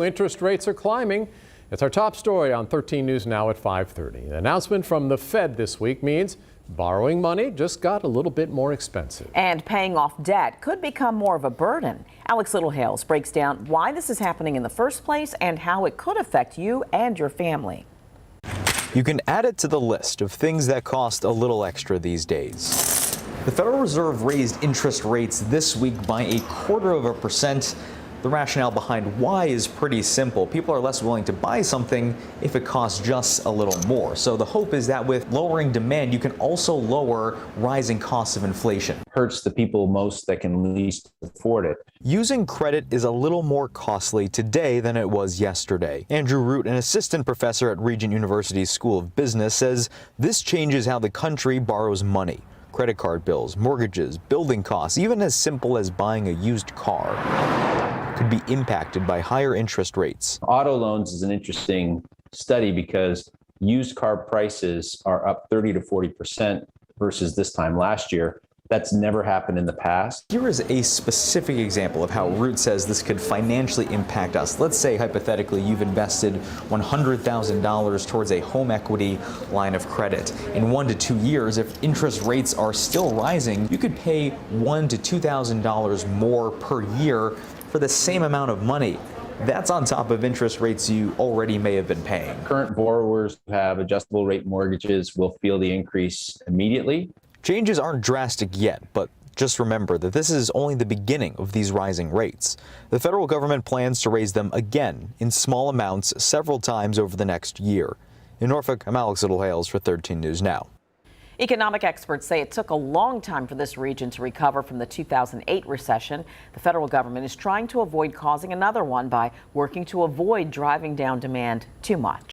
Interest rates are climbing. It's our top story on 13 News Now at 5:30. An announcement from the Fed this week means borrowing money just got a little bit more expensive. And paying off debt could become more of a burden. Alex Littlehales breaks down why this is happening in the first place and how it could affect you and your family. You can add it to the list of things that cost a little extra these days. The Federal Reserve raised interest rates this week by 0.25%. The rationale behind why is pretty simple. People are less willing to buy something if it costs just a little more. So the hope is that with lowering demand, you can also lower rising costs of inflation. Hurts the people most that can least afford it. Using credit is a little more costly today than it was yesterday. Andrew Root, an assistant professor at Regent University's School of Business, says this changes how the country borrows money. Credit card bills, mortgages, building costs, even as simple as buying a used car, could be impacted by higher interest rates. Auto loans is an interesting study because used car prices are up 30 to 40% versus this time last year. That's never happened in the past. Here is a specific example of how Root says this could financially impact us. Let's say, hypothetically, you've invested $100,000 towards a home equity line of credit. In 1 to 2 years, if interest rates are still rising, you could pay $1,000 to $2,000 more per year for the same amount of money. That's on top of interest rates you already may have been paying. Current borrowers who have adjustable rate mortgages will feel the increase immediately. Changes aren't drastic yet, but just remember that this is only the beginning of these rising rates. The federal government plans to raise them again in small amounts several times over the next year. In Norfolk, I'm Alex Littlehales for 13 News Now. Economic experts say it took a long time for this region to recover from the 2008 recession. The federal government is trying to avoid causing another one by working to avoid driving down demand too much.